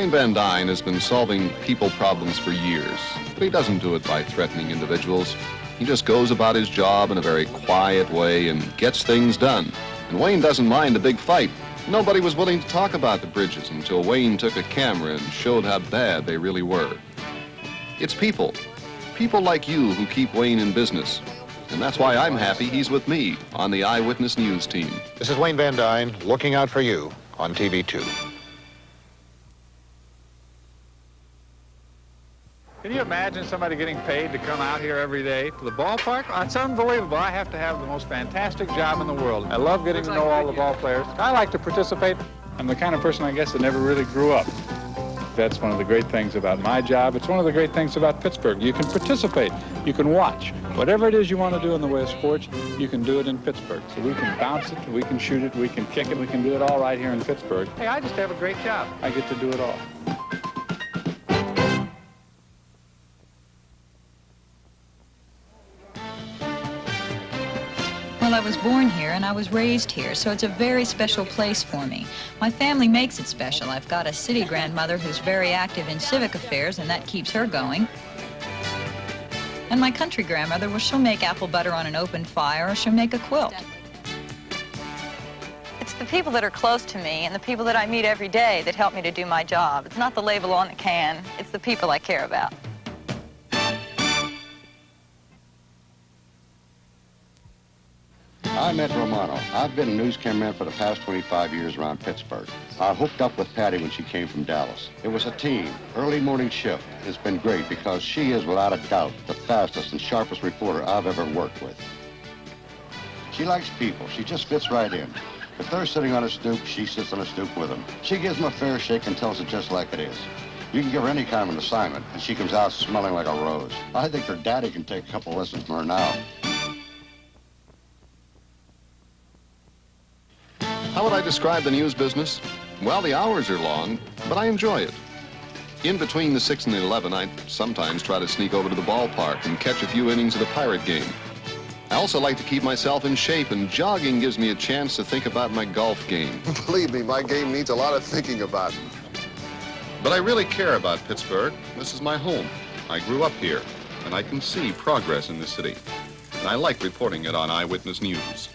Wayne Van Dyne has been solving people problems for years, but he doesn't do it by threatening individuals. He just goes about his job in a very quiet way and gets things done. And Wayne doesn't mind a big fight. Nobody was willing to talk about the bridges until Wayne took a camera and showed how bad they really were. It's people like you who keep Wayne in business. And that's why I'm happy he's with me on the Eyewitness News team. This is Wayne Van Dyne looking out for you on TV2. Can you imagine somebody getting paid to come out here every day to the ballpark? Oh, it's unbelievable. I have to have the most fantastic job in the world. I love getting to know all the ball players. I like to participate. I'm the kind of person, I guess, that never really grew up. That's one of the great things about my job. It's one of the great things about Pittsburgh. You can participate. You can watch. Whatever it is you want to do in the way of sports, you can do it in Pittsburgh. So we can bounce it, we can shoot it, we can kick it, we can do it all right here in Pittsburgh. Hey, I just have a great job. I get to do it all. Well, I was born here and I was raised here, so it's a very special place for me. My family makes it special. I've got a city grandmother who's very active in civic affairs, and that keeps her going. And my country grandmother, well, she'll make apple butter on an open fire, or she'll make a quilt. It's the people that are close to me and the people that I meet every day that help me to do my job. It's not the label on the can, it's the people I care about. I'm Ed Romano. I've been a news cameraman for the past 25 years around Pittsburgh. I hooked up with Patty when she came from Dallas. It was a team, early morning shift. It's been great because she is, without a doubt, the fastest and sharpest reporter I've ever worked with. She likes people. She just fits right in. If they're sitting on a stoop, she sits on a stoop with them. She gives them a fair shake and tells it just like it is. You can give her any kind of an assignment, and she comes out smelling like a rose. I think her daddy can take a couple lessons from her now. How would I describe the news business? Well, the hours are long, but I enjoy it. In between the 6 and the 11, I sometimes try to sneak over to the ballpark and catch a few innings of the Pirate game. I also like to keep myself in shape, and jogging gives me a chance to think about my golf game. Believe me, my game needs a lot of thinking about. But I really care about Pittsburgh. This is my home. I grew up here, and I can see progress in the city. And I like reporting it on Eyewitness News.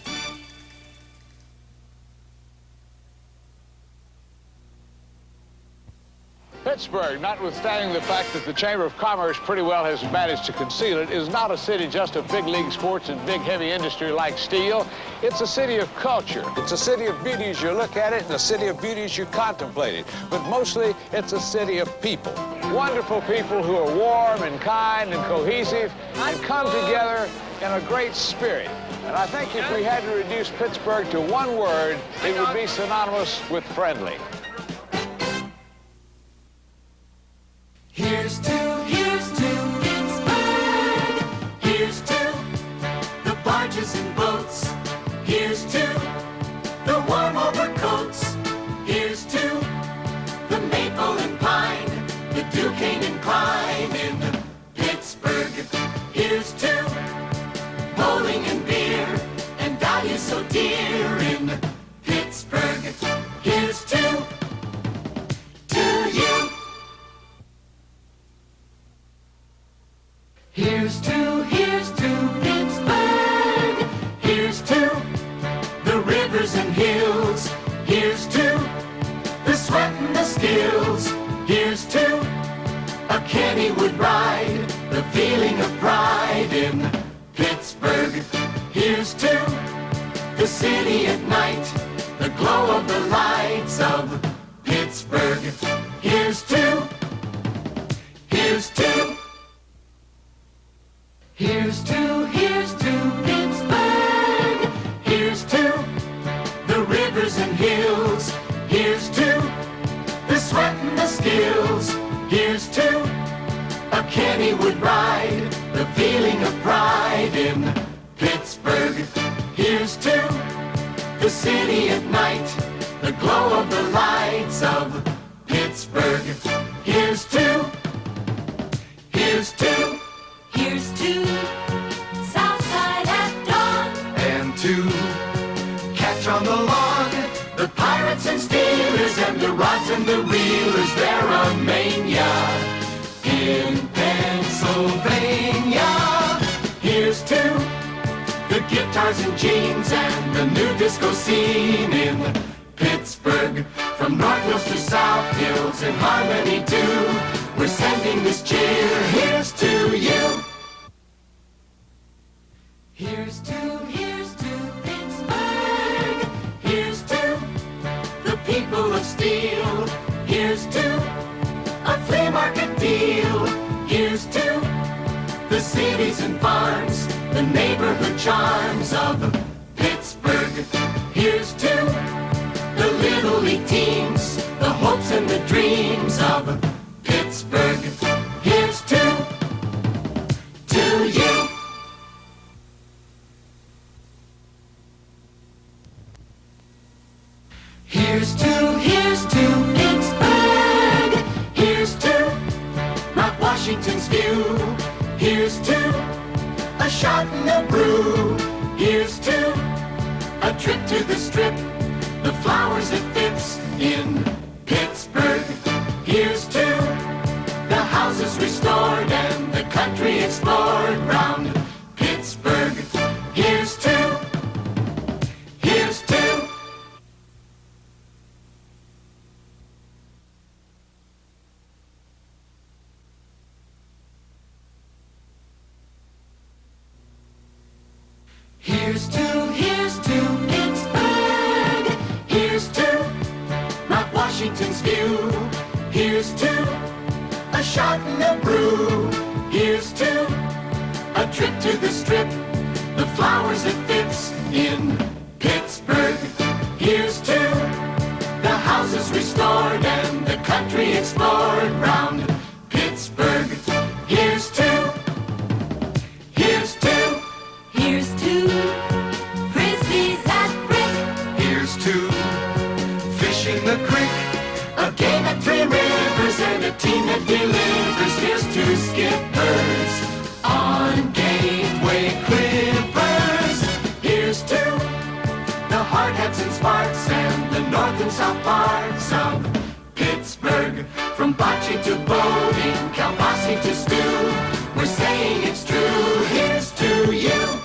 Pittsburgh, notwithstanding the fact that the Chamber of Commerce pretty well has managed to conceal it, is not a city just of big league sports and big heavy industry like steel. It's a city of culture. It's a city of beauty as you look at it, and a city of beauty as you contemplate it. But mostly, it's a city of people. Wonderful people who are warm and kind and cohesive and come together in a great spirit. And I think if we had to reduce Pittsburgh to one word, it would be synonymous with friendly. Here's to Pittsburgh. Here's to the barges and boats. Here's to the warm overcoats. Here's to the maple and pine, the Duquesne and Cline in Pittsburgh. Here's to bowling and beer and values so dear in Pittsburgh. Here's to you. Here's to Pittsburgh. Here's to the rivers and hills. Here's to the sweat and the skills. Here's to a Kennywood ride, the feeling of pride in Pittsburgh. Here's to the city at night, the glow of the lights of Pittsburgh. Here's to Pittsburgh. Here's to the rivers and hills. Here's to the sweat and the skills. Here's to a Kennywood ride, the feeling of pride in Pittsburgh. Here's to the city at night, the glow of the lights of Pittsburgh. Here's to Southside at dawn, and to catch on the lawn the Pirates and Steelers and the rods and the reelers, they're a mania in Pennsylvania. Here's to the guitars and jeans and the new disco scene in Pittsburgh. From North Hills to South Hills in harmony too, we're sending this cheer. Here's to you. Here's to Pittsburgh. Here's to the people of steel. Here's to a flea market deal. Here's to the cities and farms, the neighborhood charms of Pittsburgh. Here's to the Little League teams, the hopes and the dreams of Pittsburgh. Here's to you. Here's to Pittsburgh. Here's to Mount Washington's view. Here's to a shot in the brew. Here's to a trip to the Strip, the flowers at Phipps in Pittsburgh. Here's to the houses restored and the country explored round Pittsburgh. Here's to Here's to Pittsburgh. Here's to Mount Washington's view. Here's to a shot in the brew. Here's to a trip to the Strip, the flowers at Phipps in Pittsburgh. Here's to the houses restored and the country explored round Pittsburgh. Here's to Frisbees at Frick. Here's to fishing the creek, a game at Three Rivers and a team that delivers. Here's to skippers on Gateway Clippers. Here's to the hard hats and sparks and the north and south parts of Pittsburgh. From bocce to boating, kielbasa to stew, we're saying it's true. Here's to you.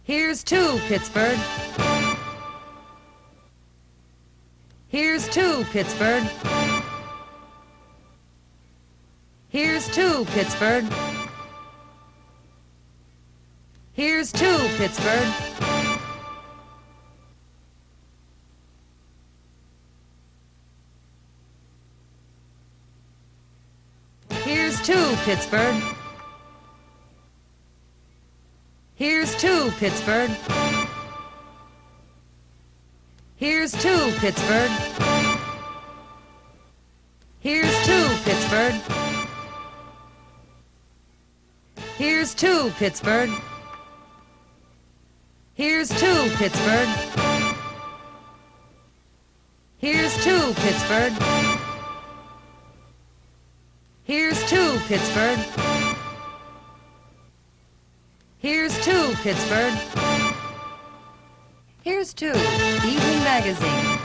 Here's to Pittsburgh. Here's to Pittsburgh. Here's to Pittsburgh. Here's to Pittsburgh. Here's to Pittsburgh. Here's to Pittsburgh. Here's to Pittsburgh. Here's to Pittsburgh. Here's to Pittsburgh. Here's to Pittsburgh. Here's to Pittsburgh. Here's to Pittsburgh. Here's to Pittsburgh. Here's to Evening Magazine.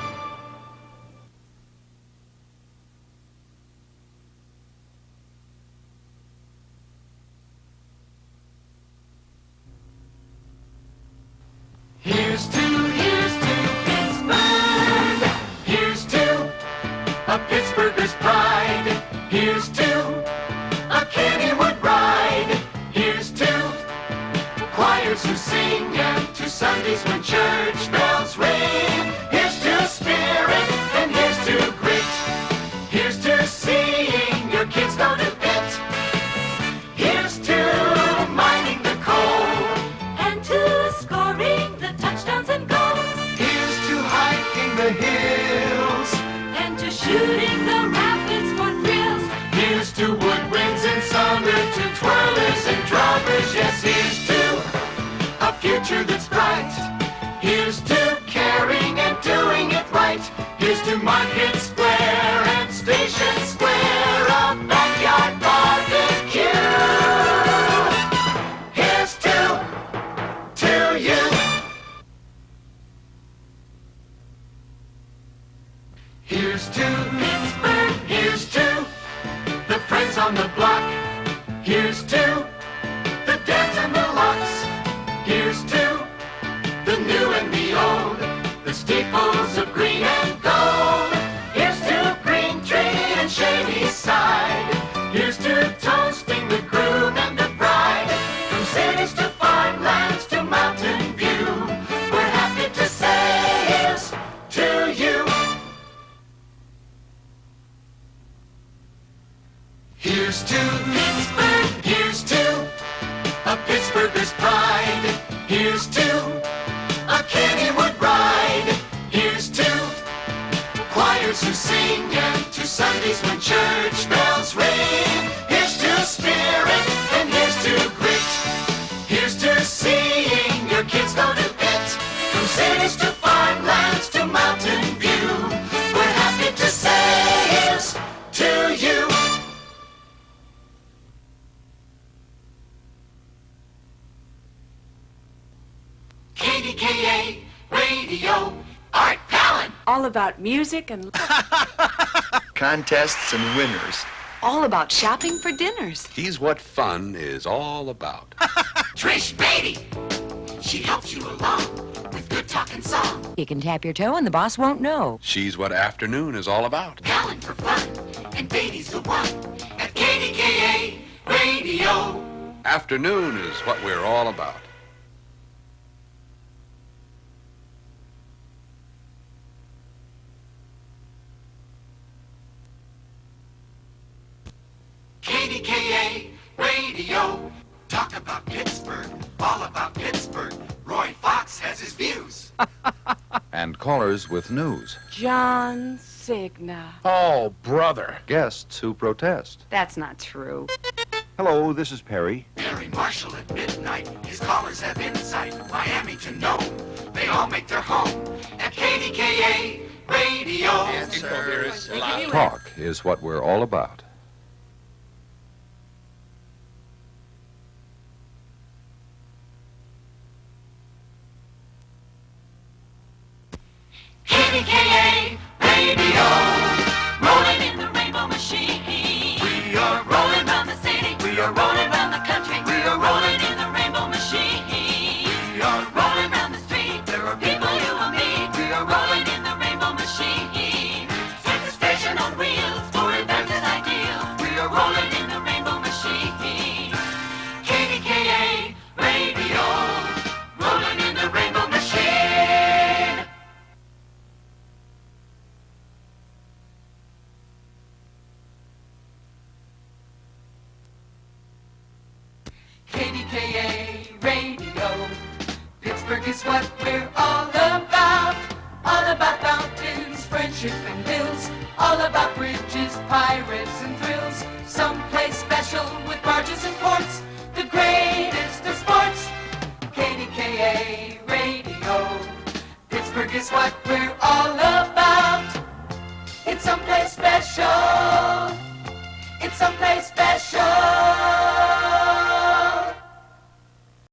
Here's to Pittsburgh. Here's to a Pittsburgher's pride. Here's to a Kennywood ride. Here's to choirs who sing and to Sundays when church bells ring. Here's to spirit and here's to grit. Here's to seeing your kids go to bit. Here's to mining the coal and to scoring the touchdowns and goals. Here's to hiking the hills and to shooting the rapids for thrills. Here's to woodwinds in summer, to twirlers and drummers. Yes, here's to a future that's bright. Here's Pittsburghers' pride. Here's to a Kennywood ride. Here's to choirs who sing and to Sundays when church bells ring. Here's to spirit and here's to grit. Here's to seeing your kids go to pit. From cities to farmlands to Mountain View, we're happy to say here's to you. KDKA Radio, Art Palin. All about music and contests and winners. all about shopping for dinners. He's what fun is all about. Trish Beatty, she helps you along with good talk and song. You can tap your toe and the boss won't know. She's what afternoon is all about. Palin for fun, and Beatty's the one at KDKA Radio. Afternoon is what we're all about. KDKA Radio. Talk about Pittsburgh, all about Pittsburgh. Roy Fox has his views. And callers with news. John Cigna. Oh, brother. Guests who protest. That's not true. Hello, this is Perry. Perry Marshall at midnight. His callers have insight. Miami to Nome. They all make their home at KDKA Radio. Talk is what we're all about. KDKA Radio, rolling in the rainbow machine. We are rolling around the city. We are rolling around the country. We are rolling in the rainbow machine. We are rolling around the street. There are people you will meet. We are rolling in the rainbow machine. Set the station on wheels for events and ideals. We are rolling in the rainbow machine. KDKA Radio, rolling in the rainbow machine. KDKA Radio. Pittsburgh is what we're all about. All about mountains, friendship and hills. All about bridges, pirates and thrills. Someplace special with barges and ports. The greatest of sports. KDKA Radio. Pittsburgh is what we're all about. It's someplace special. It's someplace special.